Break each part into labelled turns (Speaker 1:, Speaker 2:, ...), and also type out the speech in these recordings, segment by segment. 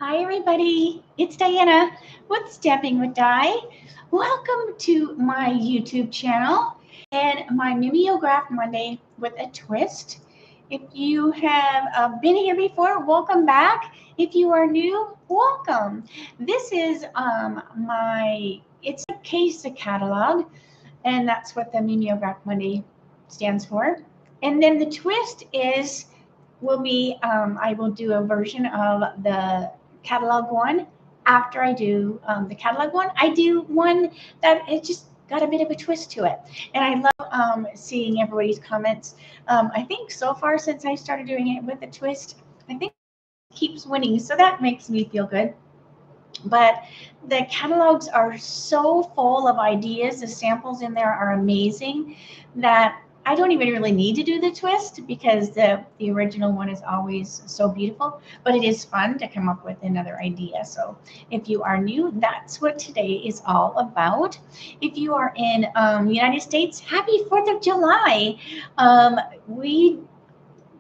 Speaker 1: Hi everybody, it's Diana with Stepping with Di. Welcome to my YouTube channel and my Mimeograph Monday with a twist. If you have been here before, welcome back. If you are new, welcome. This is it's a case catalog, and that's what the Mimeograph Monday stands for. And then the twist I will do a version of the catalog one. After I do the catalog one, I do one that it just got a bit of a twist to it. And I love seeing everybody's comments. I think so far since I started doing it with a twist, I think it keeps winning. So that makes me feel good. But the catalogs are so full of ideas. The samples in there are amazing that I don't even really need to do the twist because the original one is always so beautiful, but it is fun to come up with another idea. So if you are new, that's what today is all about. If you are in the United States, happy 4th of July. We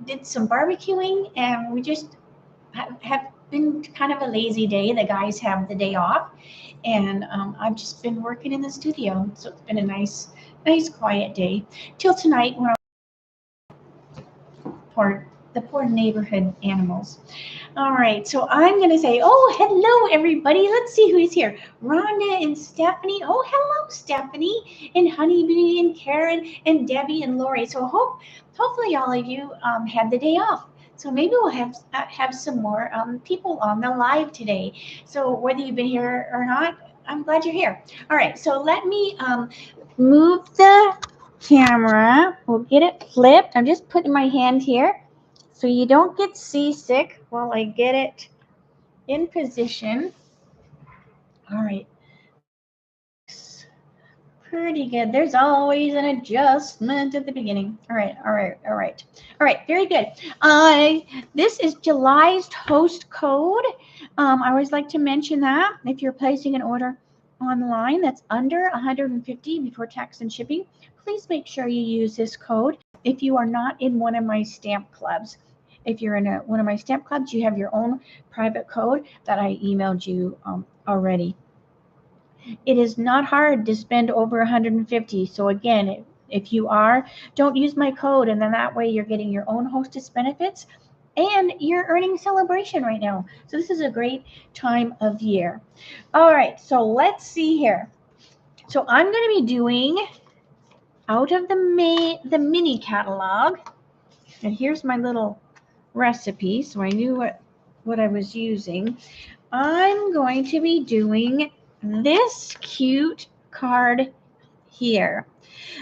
Speaker 1: did some barbecuing and we just have been kind of a lazy day. The guys have the day off, and I've just been working in the studio. So it's been a nice quiet day till tonight when the poor neighborhood animals. All right, so I'm going to say, oh, hello, everybody. Let's see who is here. Rhonda and Stephanie. Oh, hello, Stephanie, and Honeybee and Karen and Debbie and Lori. So hopefully all of you had the day off. So maybe we'll have some more people on the live today. So whether you've been here or not, I'm glad you're here. All right, so let me move the camera. We'll get it flipped. I'm just putting my hand here so you don't get seasick while I get it in position. All right. Pretty good. There's always an adjustment at the beginning. All right. Very good. This is July's host code. I always like to mention that if you're placing an order online that's under 150 before tax and shipping, please make sure you use this code. If you are not in one of my stamp clubs, if you're in one of my stamp clubs, you have your own private code that I emailed you already. It is not hard to spend over 150. So again, if you are, don't use my code, and then that way you're getting your own hostess benefits and you're earning celebration right now. So this is a great time of year. All right, so let's see here. So I'm going to be doing out of the mini catalog, and here's my little recipe, so I knew what I was using. I'm going to be doing this cute card here.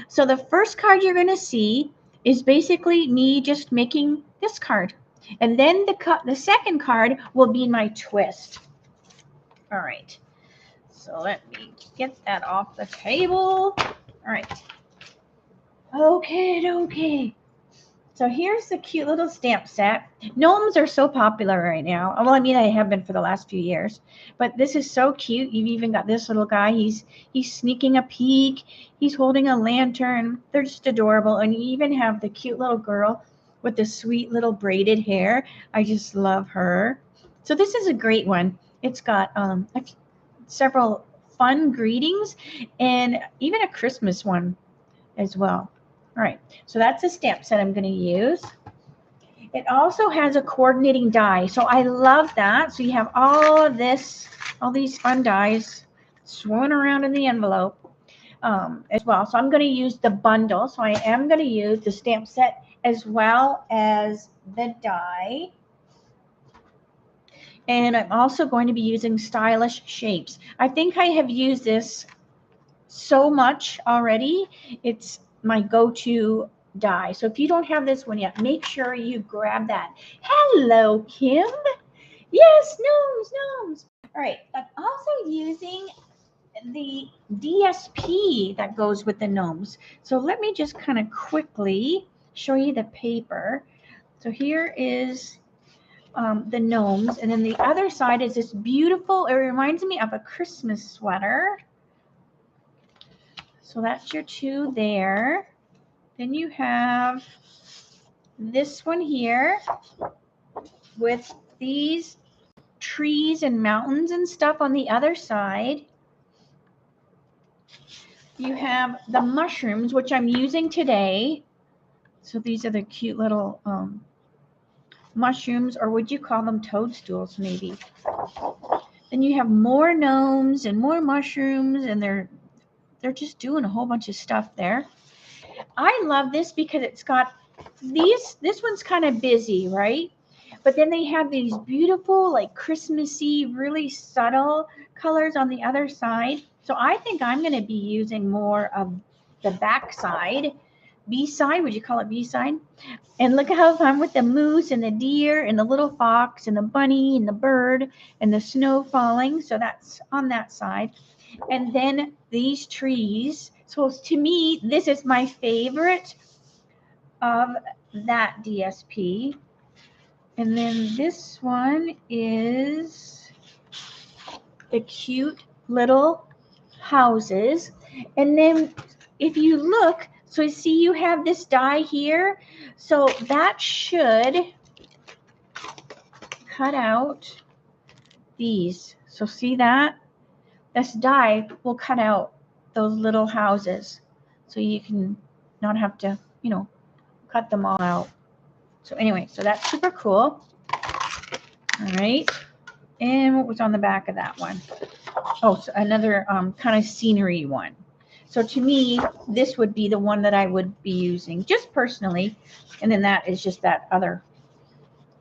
Speaker 1: So the first card you're going to see is basically me just making this card. And then the second card will be my twist. All right. So let me get that off the table. All right. Okay. So here's the cute little stamp set. Gnomes are so popular right now. Well, I mean, I have been for the last few years. But this is so cute. You've even got this little guy. He's sneaking a peek. He's holding a lantern. They're just adorable. And you even have the cute little girl with the sweet little braided hair. I just love her. So this is a great one. It's got several fun greetings and even a Christmas one as well. All right, so that's the stamp set I'm going to use. It also has a coordinating die, so I love that. So you have all these fun dies swirling around in the envelope as well. So I'm going to use the bundle. So I am going to use the stamp set as well as the die. And I'm also going to be using stylish shapes. I think I have used this so much already. It's my go-to die. So if you don't have this one yet, make sure you grab that. Hello, Kim. Yes, gnomes. All right, I'm also using the DSP that goes with the gnomes. So let me just kind of quickly show you the paper. So here is the gnomes, and then the other side is this beautiful, it reminds me of a Christmas sweater. So that's your two there. Then you have this one here with these trees and mountains and stuff on the other side. You have the mushrooms, which I'm using today. So these are the cute little mushrooms, or would you call them toadstools maybe? Then you have more gnomes and more mushrooms, and they're just doing a whole bunch of stuff there. I love this because it's got these, this one's kind of busy, right? But then they have these beautiful, like Christmassy, really subtle colors on the other side. So I think I'm going to be using more of the back side. B-side, would you call it B-side? And look how fun with the moose and the deer and the little fox and the bunny and the bird and the snow falling. So that's on that side. And then these trees. So to me, this is my favorite of that DSP. And then this one is the cute little houses. And then if you look, so you see you have this die here. So that should cut out these. So see that? This die will cut out those little houses. So you can not have to, you know, cut them all out. So anyway, so that's super cool. All right. And what was on the back of that one? Oh, so another kind of scenery one. So to me, this would be the one that I would be using just personally. And then that is just that other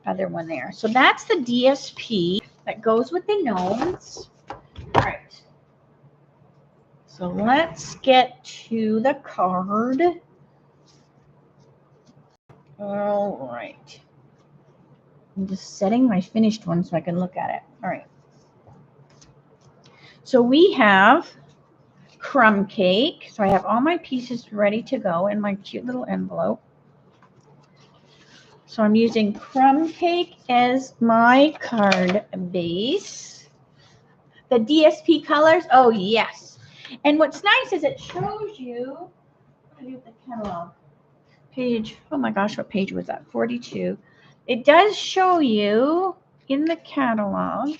Speaker 1: one there. So that's the DSP that goes with the gnomes. All right. So let's get to the card. All right. I'm just setting my finished one so I can look at it. All right. So we have crumb cake. So I have all my pieces ready to go in my cute little envelope. So I'm using crumb cake as my card base. The DSP colors, oh yes. And what's nice is it shows you, what do I do with the catalog? Page, oh my gosh, what page was that? 42. It does show you in the catalog.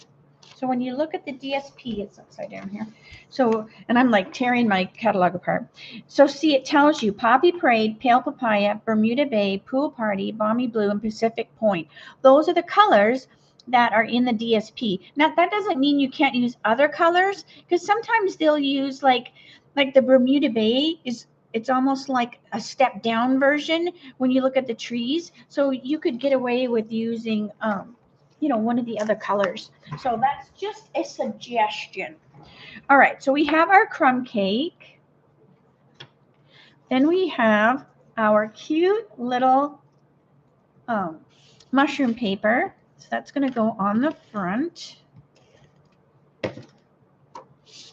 Speaker 1: So when you look at the DSP, it's upside down here. So, and I'm like tearing my catalog apart. So see, it tells you Poppy Parade, Pale Papaya, Bermuda Bay, Pool Party, Balmy Blue, and Pacific Point. Those are the colors that are in the DSP. Now, that doesn't mean you can't use other colors, because sometimes they'll use like the Bermuda Bay is, it's almost like a step down version when you look at the trees. So you could get away with using, you know, one of the other colors. So that's just a suggestion. All right, so we have our crumb cake. Then we have our cute little mushroom paper. So that's going to go on the front.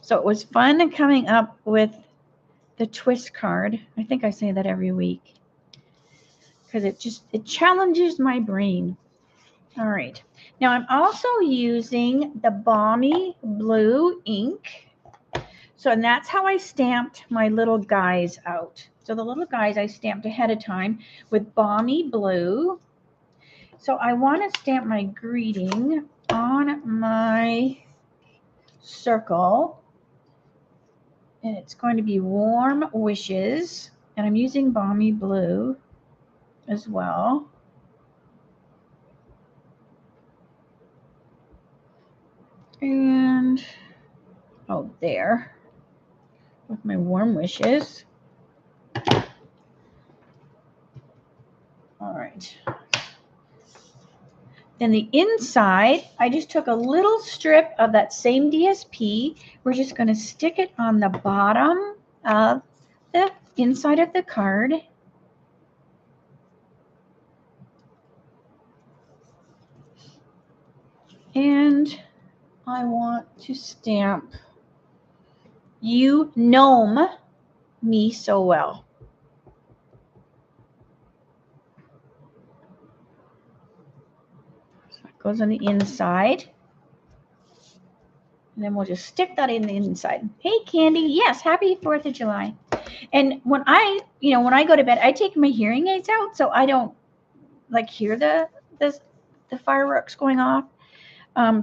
Speaker 1: So it was fun coming up with the twist card. I think I say that every week because it challenges my brain. All right. Now I'm also using the Balmy Blue ink. So, and that's how I stamped my little guys out. So the little guys I stamped ahead of time with Balmy Blue. So I want to stamp my greeting on my circle. And it's going to be Warm Wishes. And I'm using Balmy Blue as well. And, oh, there, with my warm wishes. All right. Then the inside, I just took a little strip of that same DSP. We're just going to stick it on the bottom of the inside of the card. And I want to stamp "You Gnome Me So Well." So it goes on the inside. And then we'll just stick that in the inside. Hey, Candy. Yes, happy 4th of July. And when I go to bed, I take my hearing aids out so I don't like hear the fireworks going off.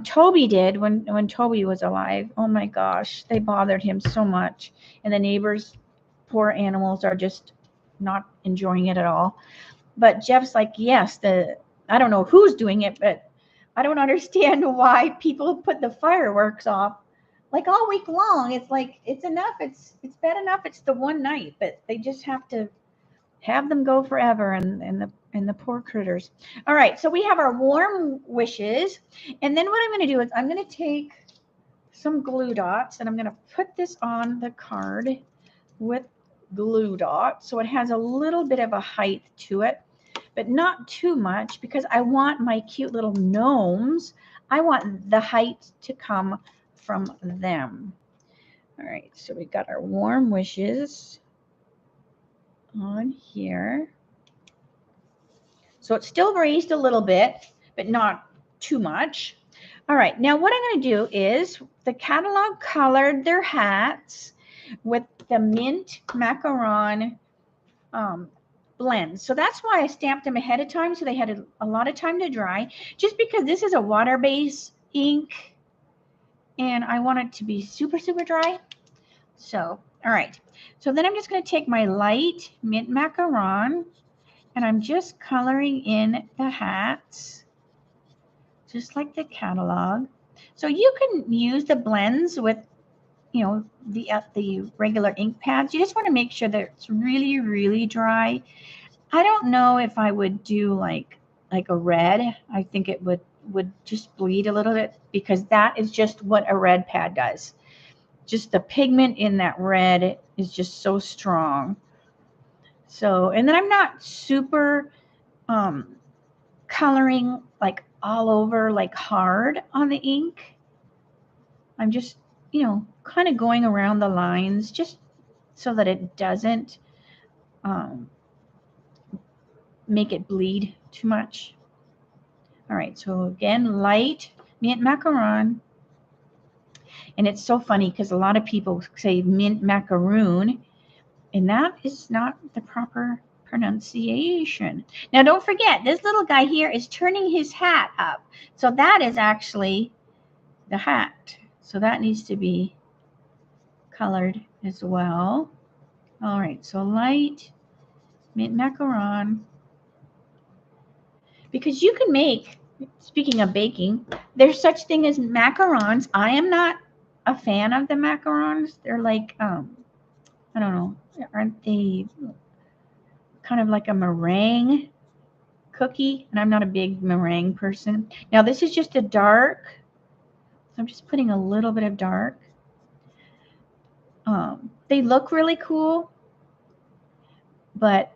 Speaker 1: Toby did when Toby was alive. Oh my gosh, they bothered him so much. And the neighbors, poor animals, are just not enjoying it at all. But Jeff's like, yes, I don't know who's doing it, but I don't understand why people put the fireworks off like all week long. It's like, it's enough. It's bad enough. It's the one night, but they just have to have them go forever, and the poor critters. All right, so we have our warm wishes, and then what I'm going to do is I'm going to take some glue dots and I'm going to put this on the card with glue dots so it has a little bit of a height to it, but not too much, because I want my cute little gnomes, I want the height to come from them. All right, so we got our warm wishes on here. So it's still raised a little bit, but not too much. All right, now what I'm going to do is the catalog colored their hats with the mint macaron blend. So that's why I stamped them ahead of time, so they had a lot of time to dry, just because this is a water-based ink and I want it to be super, super dry. So, all right. So then I'm just going to take my light mint macaron and I'm just coloring in the hats, just like the catalog. So you can use the blends with, you know, the regular ink pads. You just want to make sure that it's really, really dry. I don't know if I would do like a red. I think it would just bleed a little bit, because that is just what a red pad does. Just the pigment in that red is just so strong. So, and then I'm not super coloring like all over, like hard on the ink. I'm just, you know, kind of going around the lines just so that it doesn't make it bleed too much. All right, so again, light mint macaron. And it's so funny because a lot of people say mint macaroon, and that is not the proper pronunciation. Now, don't forget, this little guy here is turning his hat up. So that is actually the hat. So that needs to be colored as well. All right, so light mint macaron. Because you can make, speaking of baking, there's such thing as macarons. I am not a fan of the macarons. They're like, I don't know, aren't they kind of like a meringue cookie? And I'm not a big meringue person. Now this is just a dark, so I'm just putting a little bit of dark. They look really cool, but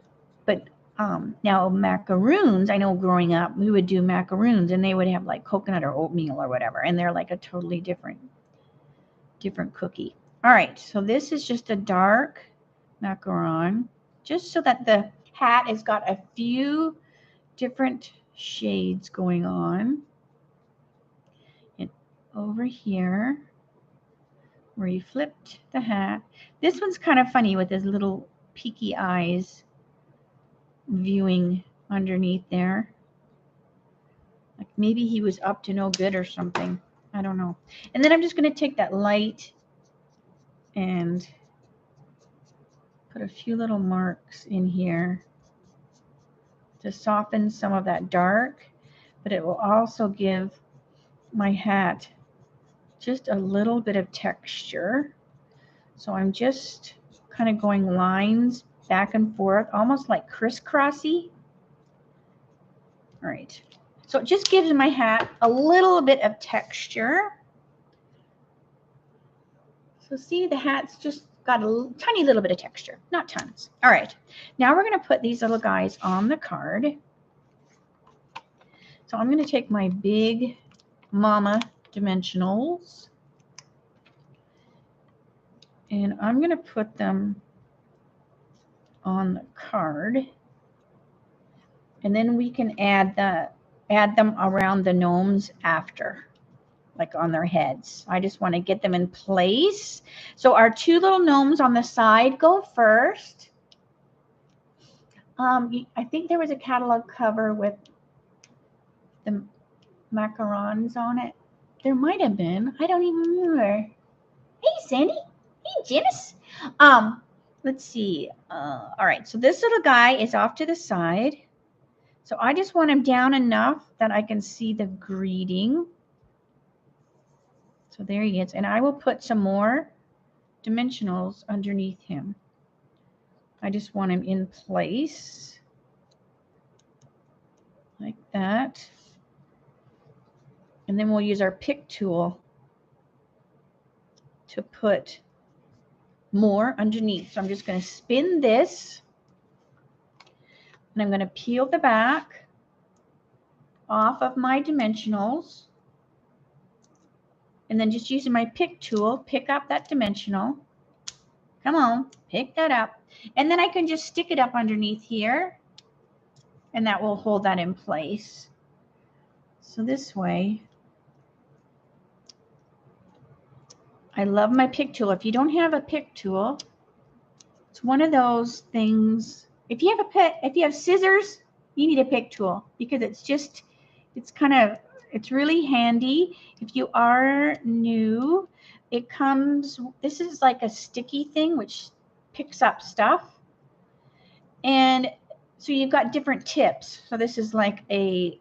Speaker 1: now macaroons, I know growing up we would do macaroons and they would have like coconut or oatmeal or whatever, and they're like a totally different cookie. All right, so this is just a dark macaron, just so that the hat has got a few different shades going on. And over here where you flipped the hat, this one's kind of funny with his little peaky eyes viewing underneath there. Like maybe he was up to no good or something. I don't know. And then I'm just going to take that light and put a few little marks in here to soften some of that dark, but it will also give my hat just a little bit of texture. So I'm just kind of going lines back and forth, almost like crisscrossy. All right. So it just gives my hat a little bit of texture. So see, the hat's just got a tiny little bit of texture, not tons. All right. Now we're going to put these little guys on the card. So I'm going to take my big mama dimensionals and I'm going to put them on the card, and then we can add them around the gnomes after, like on their heads. I just want to get them in place. So our two little gnomes on the side go first. I think there was a catalog cover with the macarons on it. There might have been. I don't even remember. Hey, Sandy. Hey, Janice. Let's see. All right. So this little guy is off to the side. So I just want him down enough that I can see the greeting. So there he is. And I will put some more dimensionals underneath him. I just want him in place like that. And then we'll use our pick tool to put more underneath. So I'm just going to spin this and I'm going to peel the back off of my dimensionals and then just using my pick tool, pick up that dimensional. Come on, pick that up. And then I can just stick it up underneath here and that will hold that in place. So this way, I love my pick tool. If you don't have a pick tool, it's one of those things. If you have scissors, you need a pick tool because it's really handy. If you are new, this is like a sticky thing which picks up stuff. And so you've got different tips. So this is like a,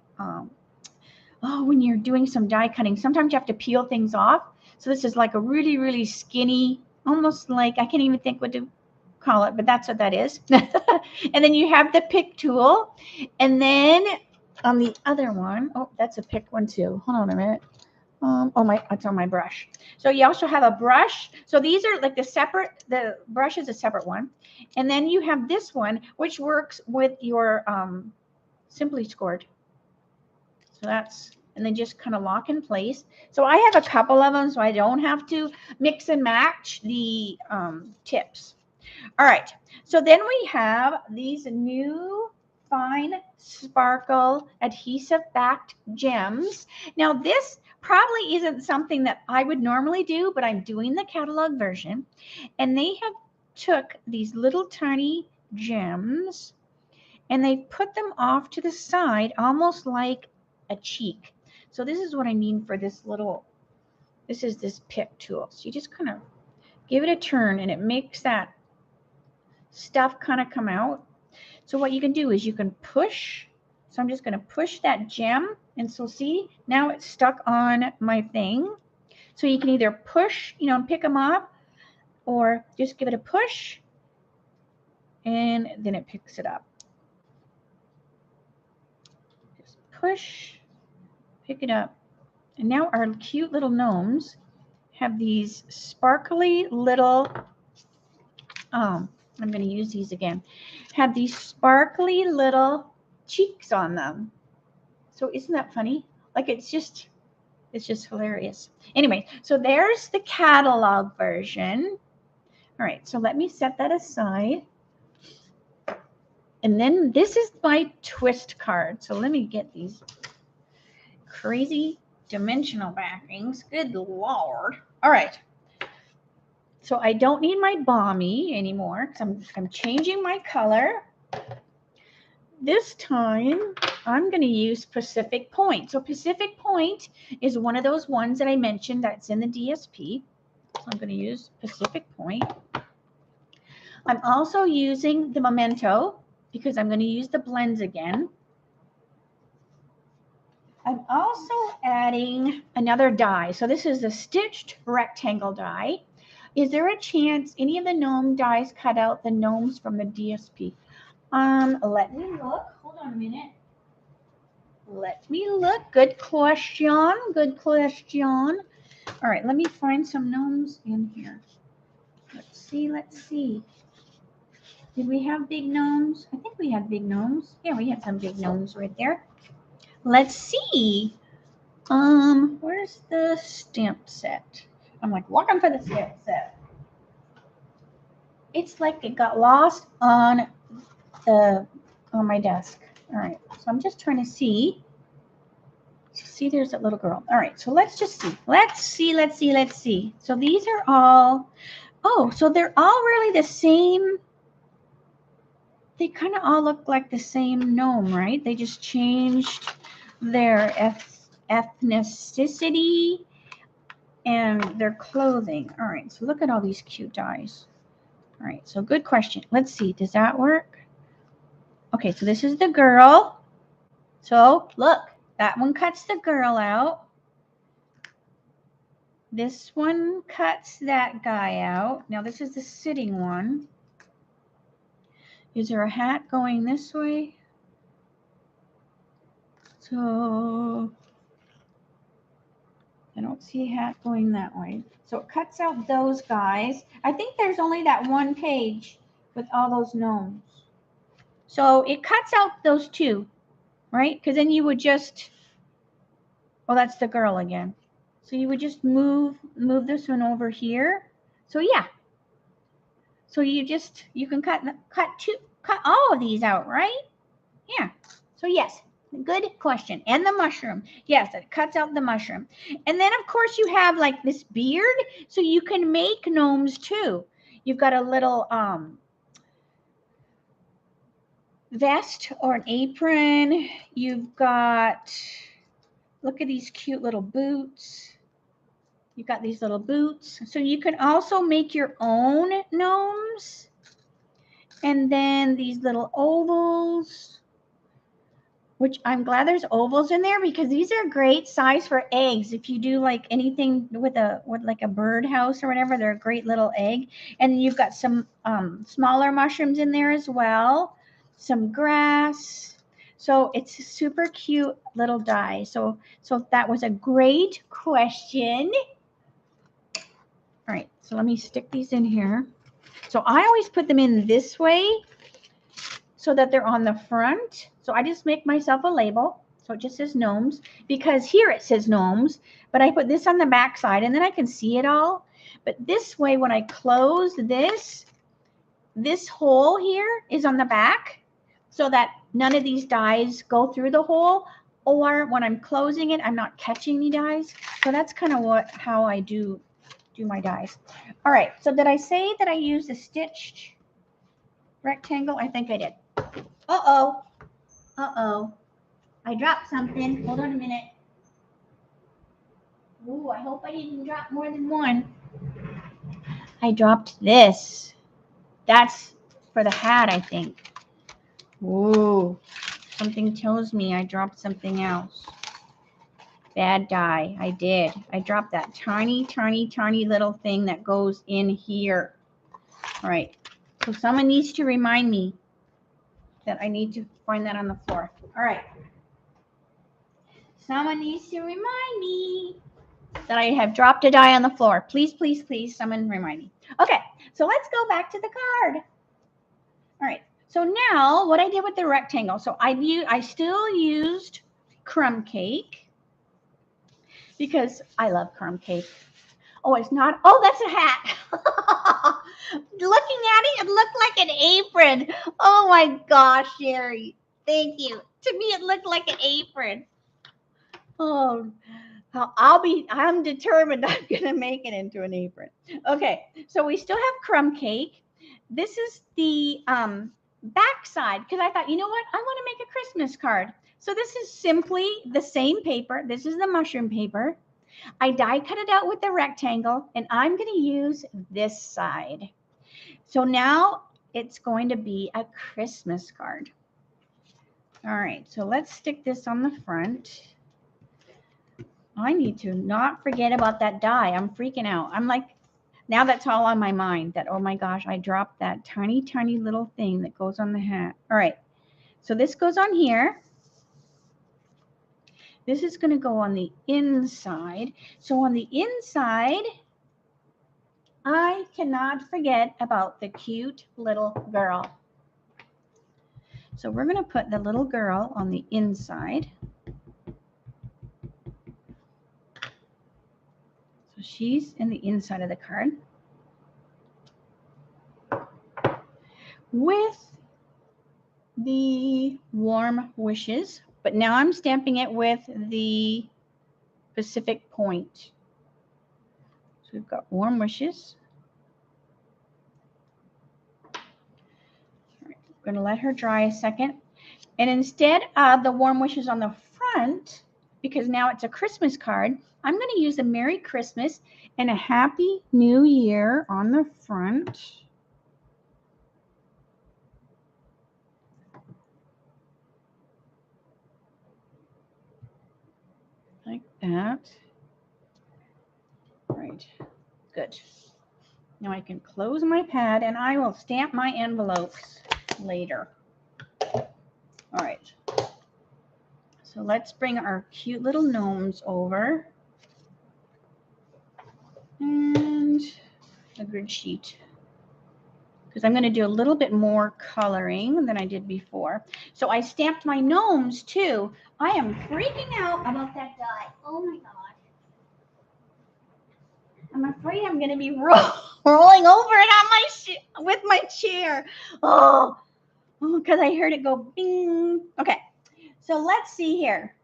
Speaker 1: when you're doing some die cutting, sometimes you have to peel things off. So this is like a really, really skinny, almost like, I can't even think what to call it, but that's what that is. And then you have the pick tool. And then on the other one, oh, that's a pick one too. Hold on a minute. It's on my brush. So you also have a brush. So these are like the brush is a separate one. And then you have this one, which works with your Simply Scored. So and then just kind of lock in place. So I have a couple of them so I don't have to mix and match the tips. All right, so then we have these new fine sparkle adhesive backed gems. Now this probably isn't something that I would normally do, but I'm doing the catalog version. And they have took these little tiny gems and they put them off to the side almost like a cheek. So this is what I mean for this is this pick tool. So you just kind of give it a turn and it makes that stuff kind of come out. So what you can do is you can push. So I'm just going to push that gem. And so see, now it's stuck on my thing. So you can either push, and pick them up or just give it a push and then it picks it up. Just push, pick it up. And now our cute little gnomes have these sparkly little, I'm going to use these again, have these sparkly little cheeks on them. So isn't that funny? Like it's just hilarious. Anyway, so there's the catalog version. All right, so let me set that aside. And then this is my twist card. So let me get these crazy dimensional backings. Good Lord. All right. So I don't need my balmy anymore because I'm changing my color. This time I'm going to use Pacific Point. So Pacific Point is one of those ones that I mentioned that's in the DSP. So I'm going to use Pacific Point. I'm also using the Memento because I'm going to use the blends again. I'm also adding another die. So this is a stitched rectangle die. Is there a chance any of the gnome dies cut out the gnomes from the DSP? Let me look. Hold on a minute. Let me look. Good question. Good question. All right, let me find some gnomes in here. Let's see. Let's see. Did we have big gnomes? I think we had big gnomes. Yeah, we had some big gnomes right there. Let's see. Where's the stamp set? I'm like looking for the stamp set. It's like it got lost on my desk. All right, so I'm just trying to see. See, there's that little girl. All right, so let's just see. Let's see. So these are all, so they're all really the same. They kind of all look like the same gnome, right? They just changed their ethnicity and their clothing. All right, so look at all these cute dies. All right, so good question. Let's see, does that work? Okay, so this is the girl. So look, that one cuts the girl out. This one cuts that guy out. Now this is the sitting one. Is there a hat going this way? So I don't see a hat going that way. So it cuts out those guys. I think there's only that one page with all those gnomes. So it cuts out those two, right? Because then you would just, oh, that's the girl again. So you would just move this one over here. So yeah. So you can cut all of these out, right? Yeah. So yes, good question. And the mushroom. Yes, it cuts out the mushroom. And then of course you have like this beard, so you can make gnomes too. You've got a little vest or an apron. You've got, look at these cute little boots. You've got these little boots. So you can also make your own gnomes. And then these little ovals, which I'm glad there's ovals in there because these are great size for eggs. If you do like anything with like a bird house or whatever, they're a great little egg. And you've got some smaller mushrooms in there as well, some grass. So it's a super cute little die. So that was a great question. All right, so let me stick these in here. So I always put them in this way so that they're on the front. So I just make myself a label. So it just says gnomes, because here it says gnomes, but I put this on the back side and then I can see it all. But this way, when I close this hole here is on the back so that none of these dies go through the hole, or when I'm closing it, I'm not catching the dies. So that's kind of how I do my dies. All right, so did I say that I used a stitched rectangle? I think I did. Uh-oh. Uh-oh. I dropped something. Hold on a minute. Ooh, I hope I didn't drop more than one. I dropped this. That's for the hat, I think. Ooh, something tells me I dropped something else. Bad die. I did. I dropped that tiny, tiny, tiny little thing that goes in here. All right. So someone needs to remind me that I need to find that on the floor. All right. Someone needs to remind me that I have dropped a die on the floor. Please, please, please, someone remind me. Okay, so let's go back to the card. All right, so now what I did with the rectangle. So I still used crumb cake because I love crumb cake. Oh, it's not. Oh, that's a hat. Looking at it, it looked like an apron. Oh my gosh, Sherry. Thank you. To me, it looked like an apron. Oh, I'm determined I'm going to make it into an apron. Okay, so we still have crumb cake. This is the back side because I thought, you know what? I want to make a Christmas card. So this is simply the same paper. This is the mushroom paper. I die cut it out with the rectangle, and I'm going to use this side. So now it's going to be a Christmas card. All right, so let's stick this on the front. I need to not forget about that die. I'm freaking out. I'm like, now that's all on my mind that, oh my gosh, I dropped that tiny, tiny little thing that goes on the hat. All right, so this goes on here. This is going to go on the inside. So on the inside, I cannot forget about the cute little girl. So we're going to put the little girl on the inside. So she's in the inside of the card with the warm wishes, but now I'm stamping it with the Pacific Point. So we've got warm wishes. All right, I'm going to let her dry a second. And instead of the warm wishes on the front, because now it's a Christmas card. I'm going to use a Merry Christmas and a Happy New Year on the front. Like that. Right. Good. Now I can close my pad and I will stamp my envelopes later. All right. So let's bring our cute little gnomes over. And a grid sheet. Because I'm going to do a little bit more coloring than I did before. So I stamped my gnomes too. I am freaking out about that die. Oh my gosh. I'm afraid I'm going to be rolling over it on with my chair. Oh, because I heard it go bing. Okay, so let's see here.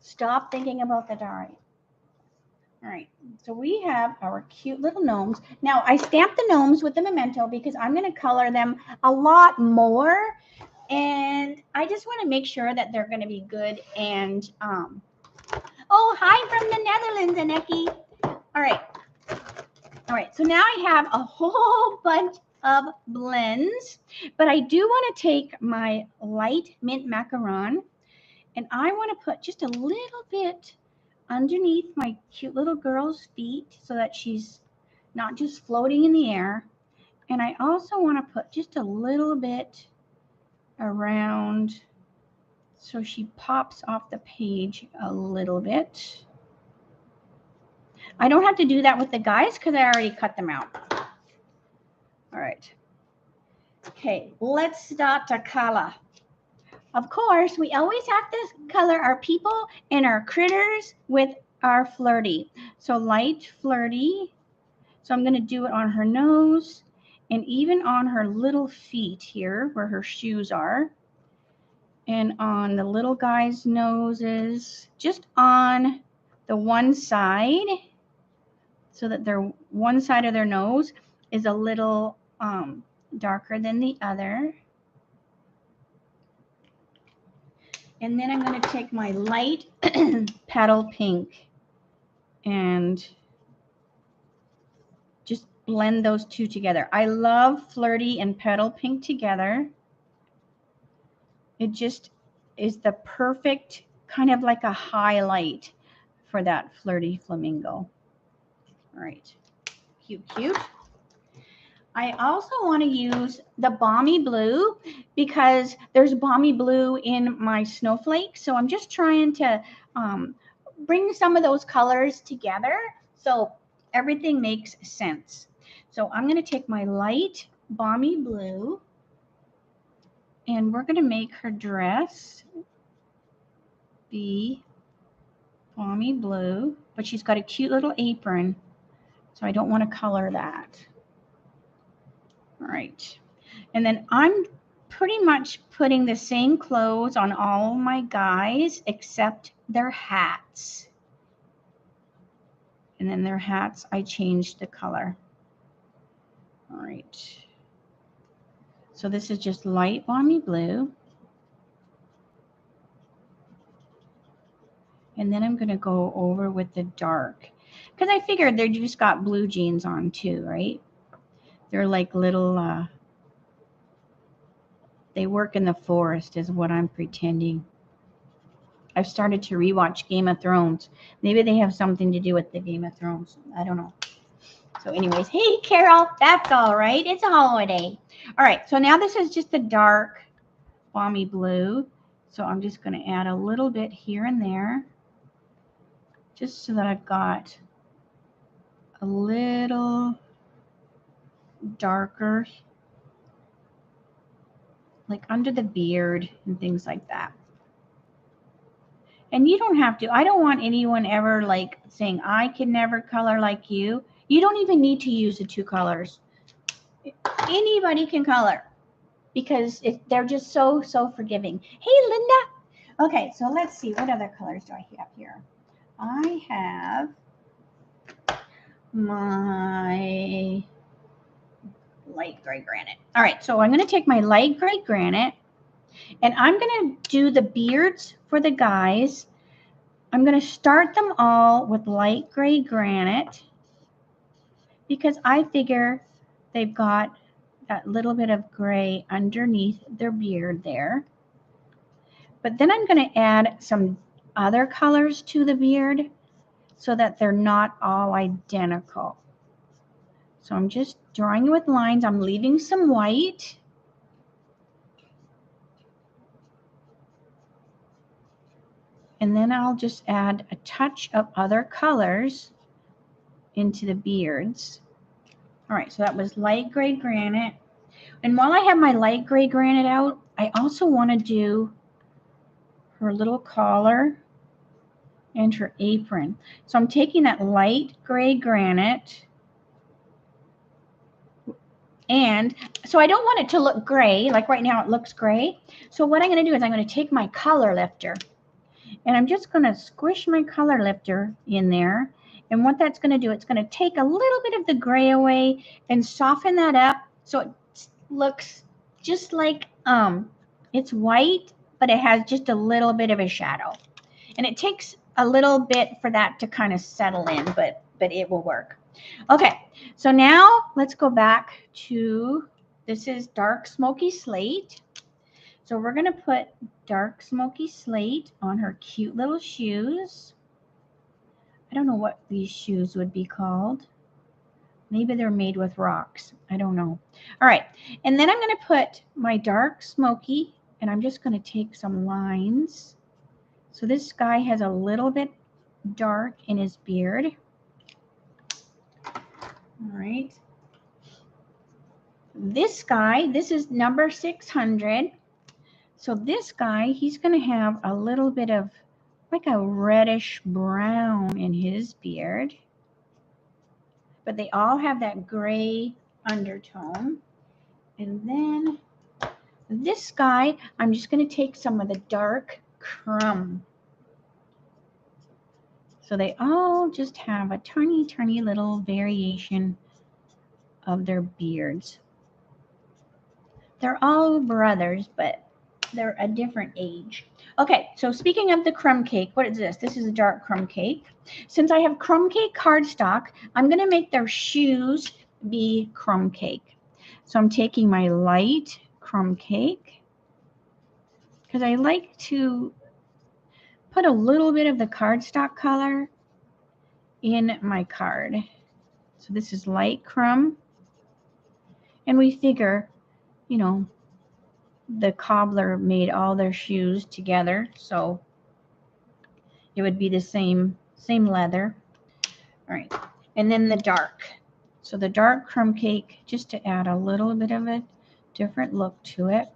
Speaker 1: Stop thinking about the die. All right, so we have our cute little gnomes. Now, I stamped the gnomes with the memento because I'm going to color them a lot more. And I just want to make sure that they're going to be good. And, oh, hi from the Netherlands, Aneki. All right. All right, so now I have a whole bunch of blends, but I do want to take my light mint macaron and I want to put just a little bit underneath my cute little girl's feet so that she's not just floating in the air. And I also want to put just a little bit around so she pops off the page a little bit. I don't have to do that with the guys because I already cut them out. All right. Okay, let's start to color. Of course, we always have to color our people and our critters with our flirty. So light flirty. So I'm going to do it on her nose and even on her little feet here where her shoes are. And on the little guy's noses, just on the one side, so that their one side of their nose is a little darker than the other. And then I'm going to take my light petal pink and just blend those two together. I love flirty and petal pink together. It just is the perfect kind of like a highlight for that flirty flamingo. All right, cute, cute. I also want to use the Balmy Blue because there's Balmy Blue in my snowflake. So I'm just trying to bring some of those colors together so everything makes sense. So I'm going to take my light Balmy Blue and we're going to make her dress be Balmy Blue, but she's got a cute little apron. So I don't want to color that. All right, and then I'm pretty much putting the same clothes on all my guys except their hats. And then their hats, I changed the color. All right. So this is just light balmy blue. And then I'm going to go over with the dark. Because I figured they just got blue jeans on too, right? They're like little, they work in the forest is what I'm pretending. I've started to rewatch Game of Thrones. Maybe they have something to do with the Game of Thrones. I don't know. So anyways, hey, Carol, that's all right. It's a holiday. All right, so now this is just a dark balmy blue. So I'm just going to add a little bit here and there just so that I've got a little darker, like under the beard and things like that. And you don't have to. I don't want anyone ever like saying, I can never color like you. You don't even need to use the two colors. Anybody can color because they're just so forgiving. Hey, Linda. Okay, so let's see. What other colors do I have here? I have my light gray granite. All right, so I'm going to take my light gray granite and I'm going to do the beards for the guys I'm going to start them all with light gray granite because I figure they've got that little bit of gray underneath their beard there. But then I'm going to add some other colors to the beard so that they're not all identical. So I'm just drawing with lines. I'm leaving some white. And then I'll just add a touch of other colors into the beards. All right, so that was light gray granite. And while I have my light gray granite out, I also want to do her little collar and her apron. So I'm taking that light gray granite, and so I don't want it to look gray, like right now it looks gray. So what I'm going to do is I'm going to take my color lifter, and I'm just going to squish my color lifter in there. And what that's going to do, it's going to take a little bit of the gray away and soften that up so it looks just like it's white, but it has just a little bit of a shadow. And it takes a little bit for that to kind of settle in, but it will work. Okay, so now let's go back to, this is dark smoky slate. So we're going to put dark smoky slate on her cute little shoes. I don't know what these shoes would be called. Maybe they're made with rocks. I don't know. All right, and then I'm going to put my dark smoky, and I'm just going to take some lines. So this guy has a little bit dark in his beard. All right. This guy, this is number 600. So this guy, he's going to have a little bit of like a reddish brown in his beard. But they all have that gray undertone. And then this guy, I'm just going to take some of the dark Crumb. So they all just have a tiny, tiny little variation of their beards. They're all brothers, but they're a different age. Okay, so speaking of the crumb cake, what is this? This is a dark crumb cake. Since I have crumb cake cardstock, I'm going to make their shoes be crumb cake. So I'm taking my light crumb cake because I like to put a little bit of the cardstock color in my card. So this is light crumb. And we figure, you know, the cobbler made all their shoes together, so it would be the same leather. All right, and then the dark. So the dark crumb cake, just to add a little bit of a different look to it.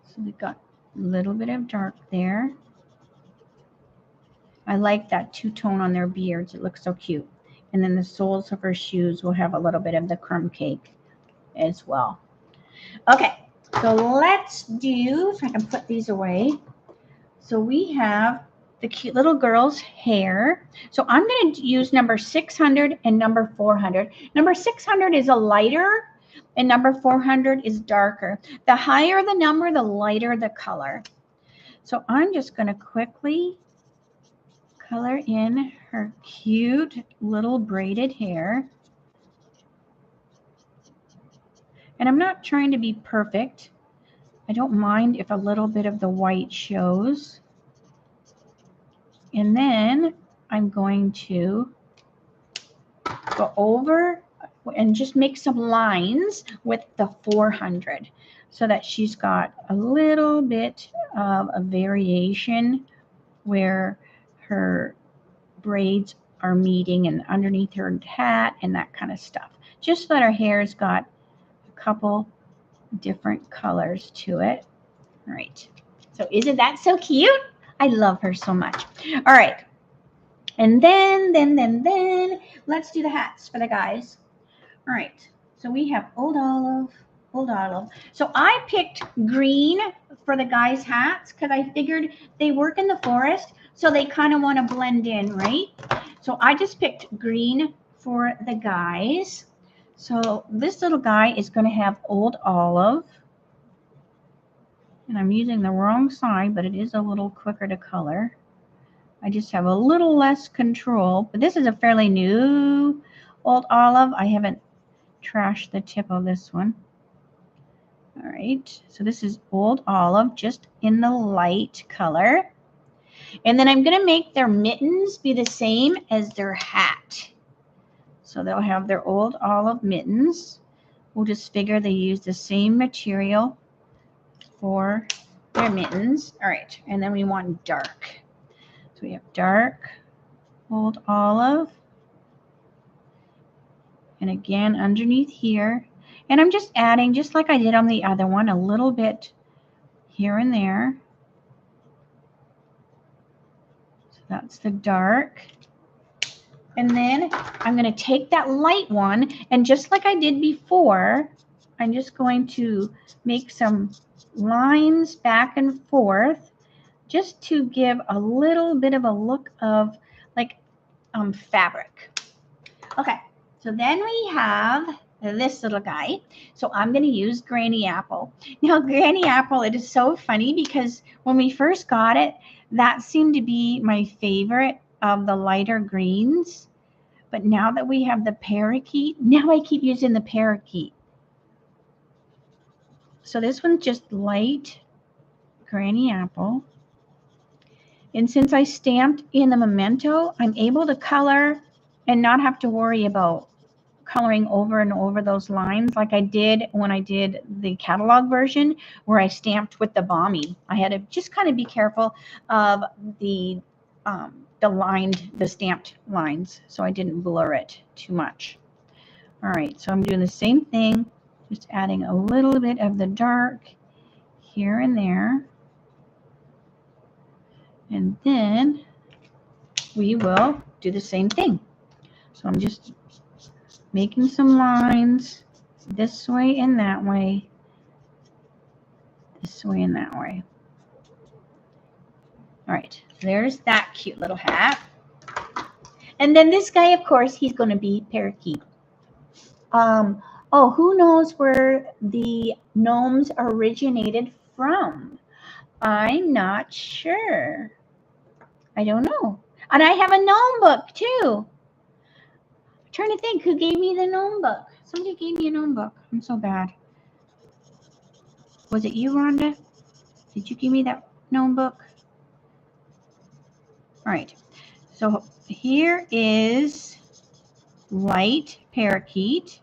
Speaker 1: So we've got a little bit of dark there. I like that two-tone on their beards. It looks so cute. And then the soles of her shoes will have a little bit of the crumb cake as well. Okay, so let's do, if I can put these away. So we have the cute little girl's hair. So I'm going to use number 600 and number 400. Number 600 is a lighter and number 400 is darker. The higher the number, the lighter the color. So I'm just going to quickly color in her cute little braided hair. And I'm not trying to be perfect. I don't mind if a little bit of the white shows. And then I'm going to go over and just make some lines with the 400 so that she's got a little bit of a variation where her braids are meeting and underneath her hat and that kind of stuff. Just so that her hair's got a couple different colors to it. All right. So isn't that so cute? I love her so much. All right. And then let's do the hats for the guys. All right. So we have Old Olive. So I picked green for the guys' hats because I figured they work in the forest, so they kind of want to blend in, right? So I just picked green for the guys. So this little guy is going to have Old Olive. And I'm using the wrong side, but it is a little quicker to color. I just have a little less control. But this is a fairly new Old Olive. I haven't trashed the tip of this one. All right, so this is Old Olive, just in the light color. And then I'm going to make their mittens be the same as their hat. So they'll have their Old Olive mittens. We'll just figure they use the same material for their mittens. All right, and then we want dark. So we have dark Old Olive. And again, underneath here. And I'm just adding, just like I did on the other one, a little bit here and there. So that's the dark. And then I'm going to take that light one, and just like I did before, I'm just going to make some lines back and forth just to give a little bit of a look of like fabric. Okay, so then we have this little guy. So I'm going to use Granny Apple. Now, Granny Apple, it is so funny because when we first got it, that seemed to be my favorite of the lighter greens. But now that we have the Parakeet, now I keep using the Parakeet. So this one's just light Granny Apple. And since I stamped in the memento, I'm able to color and not have to worry about coloring over and over those lines like I did when I did the catalog version where I stamped with the Balmy. I had to just kind of be careful of the stamped lines so I didn't blur it too much. All right, so I'm doing the same thing, just adding a little bit of the dark here and there. And then we will do the same thing. So I'm just making some lines this way and that way, this way and that way. All right, there's that cute little hat. And then this guy, of course, he's going to be Parakeet. Oh, who knows where the gnomes originated from? I'm not sure. I don't know. And I have a gnome book too. I'm trying to think who gave me the gnome book. Somebody gave me a gnome book. I'm so bad. Was it you, Rhonda? Did you give me that gnome book? All right. So here is light Parakeet.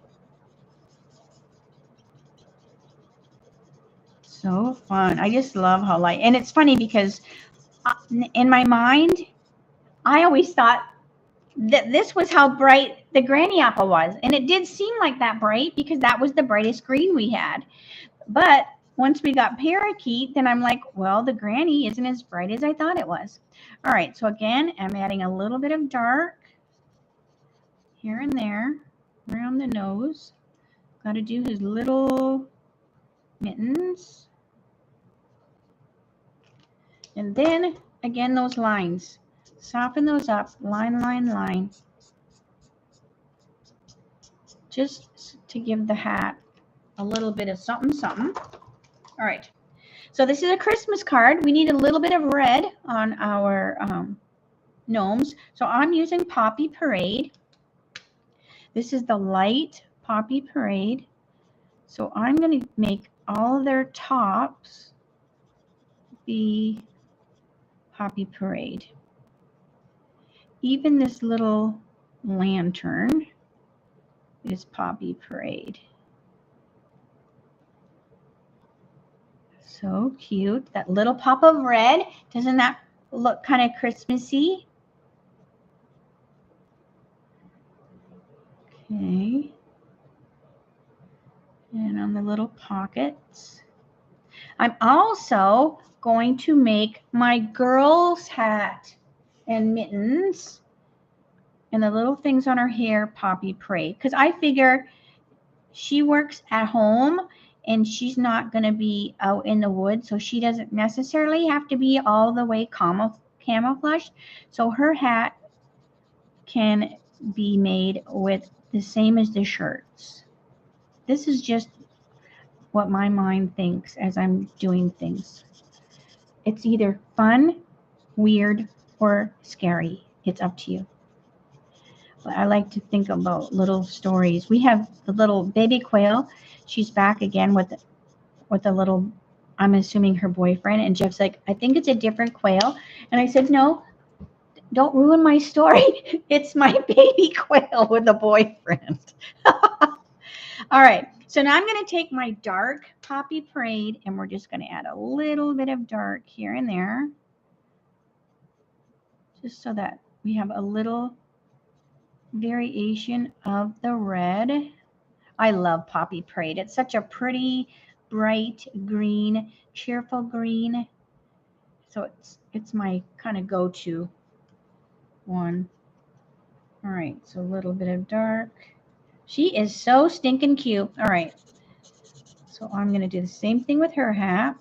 Speaker 1: So fun. I just love how light. And it's funny because in my mind, I always thought that this was how bright the Granny Apple was. And it did seem like that bright because that was the brightest green we had. But once we got Parakeet, then I'm like, well, the Granny isn't as bright as I thought it was. All right, so again, I'm adding a little bit of dark here and there around the nose. Got to do his little mittens. And then, again, those lines. Soften those up, line, line, line. Just to give the hat a little bit of something, something. All right. So this is a Christmas card. We need a little bit of red on our gnomes. So I'm using Poppy Parade. This is the light Poppy Parade. So I'm going to make all of their tops be Poppy Parade. Even this little lantern is Poppy Parade. So cute. That little pop of red. Doesn't that look kind of Christmassy? Okay. And on the little pockets. I'm also going to make my girl's hat and mittens and the little things on her hair Poppy Parade. Because I figure she works at home and she's not going to be out in the woods, so she doesn't necessarily have to be all the way camouflaged. So her hat can be made with the same as the shirts. This is just what my mind thinks as I'm doing things. It's either fun, weird, or scary. It's up to you. But I like to think about little stories. We have the little baby quail. She's back again with a little, I'm assuming her boyfriend. And Jeff's like, I think it's a different quail. And I said, no, don't ruin my story. It's my baby quail with a boyfriend. All right. So now I'm going to take my dark Poppy Parade and we're just going to add a little bit of dark here and there. Just so that we have a little variation of the red. I love Poppy Parade. It's such a pretty, bright green, cheerful green. So it's my kind of go-to one. All right, so a little bit of dark. She is so stinking cute. All right, so I'm going to do the same thing with her hat.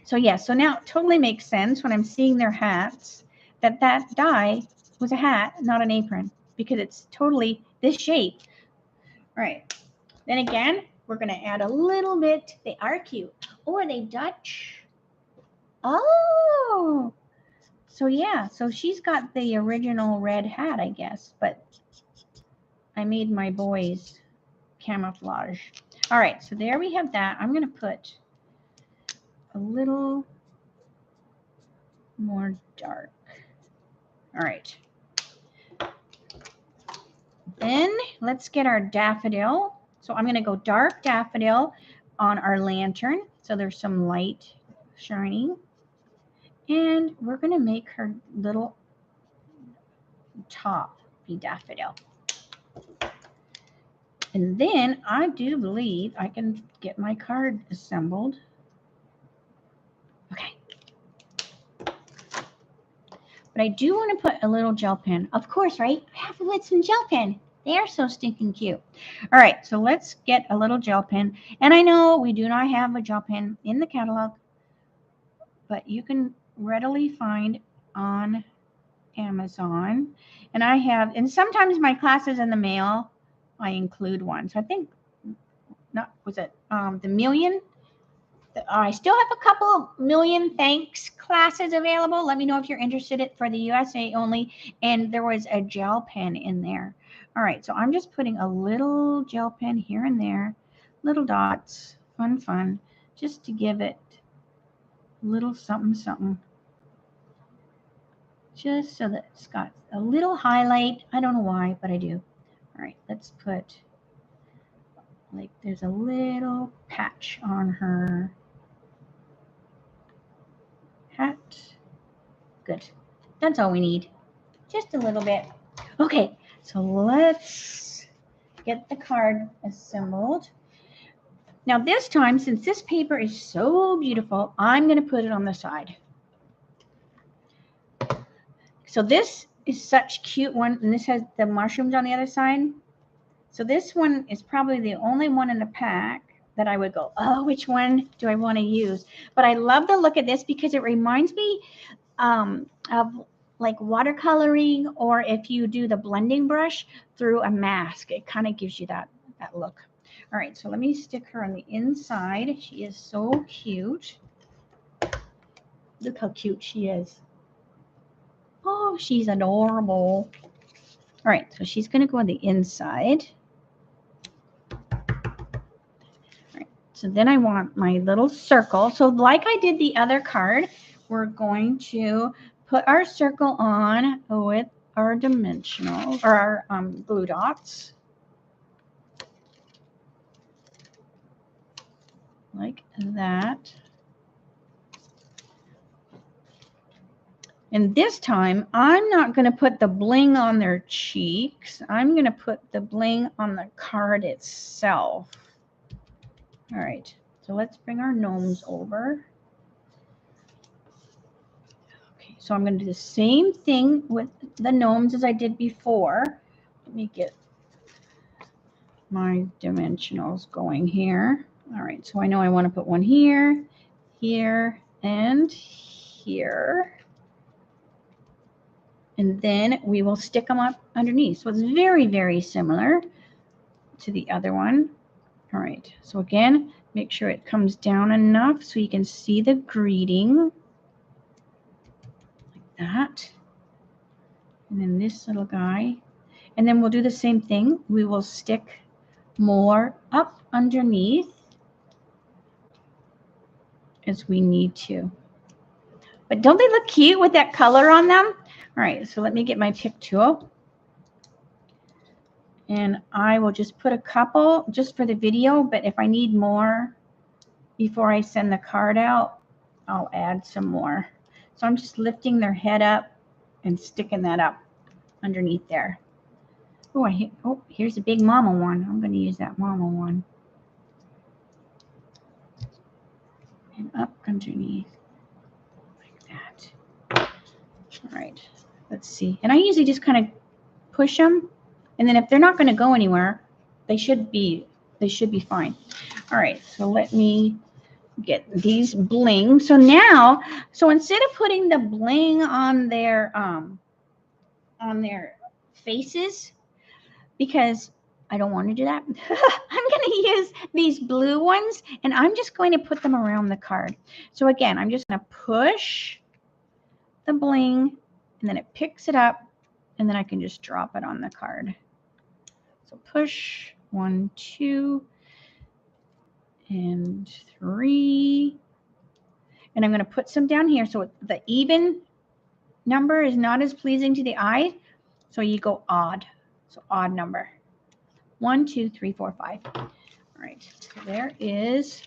Speaker 1: So yeah, so now it totally makes sense when I'm seeing their hats that die was a hat, not an apron, because it's totally this shape. All right, then again, we're going to add a little bit. They are cute. Oh, are they Dutch? Oh, so yeah, so she's got the original red hat, I guess, but I made my boys camouflage. All right, so there we have that. I'm going to put a little more dark. All right. Then let's get our daffodil. So I'm going to go dark daffodil on our lantern. So there's some light shining. And we're going to make her little top be daffodil. And then I do believe I can get my card assembled. Okay. But I do want to put a little gel pen. Of course, right? I have to put some gel pen. They are so stinking cute. All right, so let's get a little gel pen. And I know we do not have a gel pen in the catalog, but you can readily find on Amazon. And I have, and sometimes my classes in the mail, I include one. So I think, not was it the million? I still have a couple million thanks classes available. Let me know if you're interested for the USA only. And there was a gel pen in there. All right, so I'm just putting a little gel pen here and there, little dots, fun, just to give it a little something, something. Just so that it's got a little highlight. I don't know why, but I do. All right, let's put, like, there's a little patch on her hat. Good. That's all we need. Just a little bit. Okay, so let's get the card assembled. Now this time, since this paper is so beautiful, I'm going to put it on the side. So this is such cute one, and this has the mushrooms on the other side. So this one is probably the only one in the pack that I would go, oh, which one do I want to use? But I love the look of this because it reminds me of like watercoloring, or if you do the blending brush through a mask, it kind of gives you that look. All right, so let me stick her on the inside. She is so cute. Look how cute she is. Oh, she's adorable. All right, so she's going to go on the inside. So then I want my little circle. So like I did the other card, we're going to put our circle on with our dimensional, or our glue dots. Like that. And this time, I'm not going to put the bling on their cheeks. I'm going to put the bling on the card itself. All right, so let's bring our gnomes over. Okay, so I'm going to do the same thing with the gnomes as I did before. Let me get my dimensionals going here. All right, so I know I want to put one here, here, and here. And then we will stick them up underneath. So it's very, very similar to the other one. All right, so again, make sure it comes down enough so you can see the greeting, like that. And then this little guy. And then we'll do the same thing. We will stick more up underneath as we need to. But don't they look cute with that color on them? All right, so let me get my pick tool. And I will just put a couple just for the video, but if I need more before I send the card out, I'll add some more. So I'm just lifting their head up and sticking that up underneath there. Oh, here's a big mama one. I'm going to use that mama one. And up underneath like that. All right, let's see. And I usually just kind of push them. And then if they're not going to go anywhere, they should be fine. All right, so let me get these bling. So now, instead of putting the bling on their faces, because I don't want to do that, I'm going to use these blue ones, and I'm just going to put them around the card. So again, I'm just going to push the bling, and then it picks it up, and then I can just drop it on the card. So push 1, 2, and 3. And I'm going to put some down here. So the even number is not as pleasing to the eye. So you go odd. So odd number. 1, 2, 3, 4, 5. All right. So there is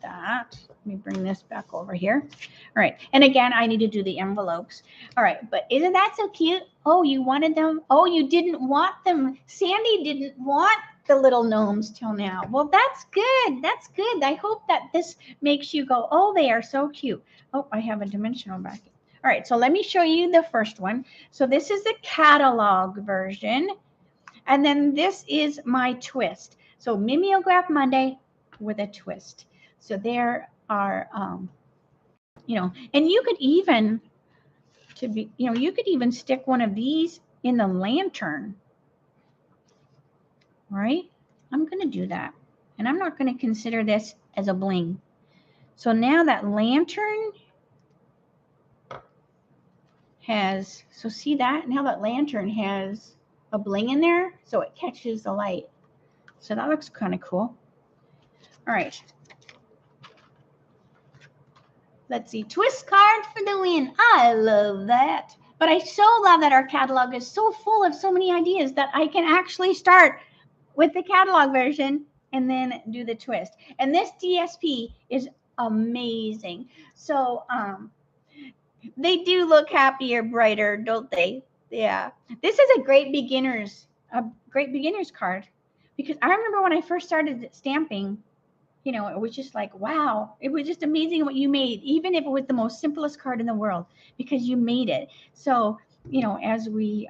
Speaker 1: that. Let me bring this back over here. All right. And again, I need to do the envelopes. All right. But isn't that so cute? Oh, you wanted them. Oh, you didn't want them. Sandy didn't want the little gnomes till now. Well, that's good. That's good. I hope that this makes you go, oh, they are so cute. Oh, I have a dimensional back. All right. So let me show you the first one. So this is the catalog version. And then this is my twist. So Mimeograph Monday with a twist. So there are, you know, and you could even, you could even stick one of these in the lantern, right? I'm going to do that. And I'm not going to consider this as a bling. So now that lantern has, so see that? Now that lantern has a bling in there, so it catches the light. So that looks kind of cool. All right. Let's see, twist card for the win. I love that. But I so love that our catalog is so full of so many ideas that I can actually start with the catalog version and then do the twist. And this DSP is amazing. So they do look happier, brighter, don't they? Yeah. This is a great beginner's card. Because I remember when I first started stamping, you know, it was just like, wow, it was just amazing what you made, even if it was the most simplest card in the world, because you made it. So, you know, as we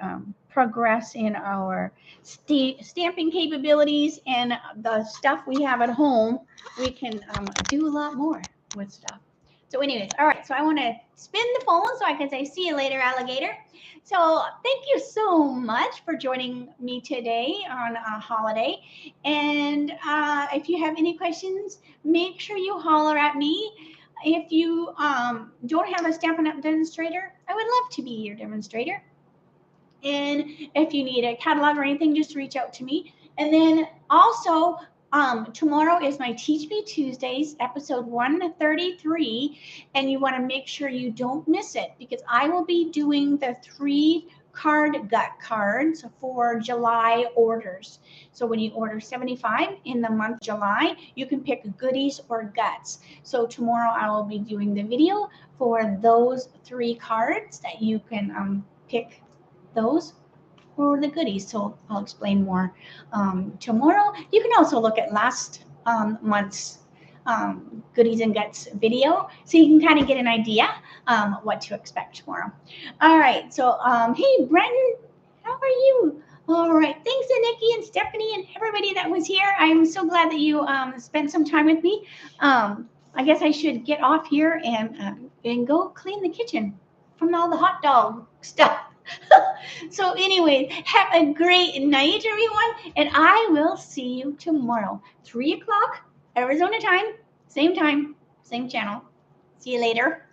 Speaker 1: progress in our stamping capabilities and the stuff we have at home, we can do a lot more with stuff. So anyways, all right, so I want to spin the phone so I can say, see you later, alligator. So thank you so much for joining me today on a holiday. And if you have any questions, make sure you holler at me. If you don't have a Stampin' Up! Demonstrator, I would love to be your demonstrator. And if you need a catalog or anything, just reach out to me. And then also, tomorrow is my Teach Me Tuesdays, episode 133, and you want to make sure you don't miss it because I will be doing the 3 card gut cards for July orders. So when you order 75 in the month July, you can pick goodies or guts. So tomorrow I will be doing the video for those 3 cards that you can pick those or the goodies. So I'll explain more tomorrow. You can also look at last month's goodies and guts video so you can kind of get an idea what to expect tomorrow. All right. So, hey, Brenton, how are you? All right. Thanks to Nikki and Stephanie and everybody that was here. I'm so glad that you spent some time with me. I guess I should get off here and go clean the kitchen from all the hot dog stuff. So anyway, have a great night, everyone, and I will see you tomorrow, 3 o'clock Arizona time, same channel. See you later.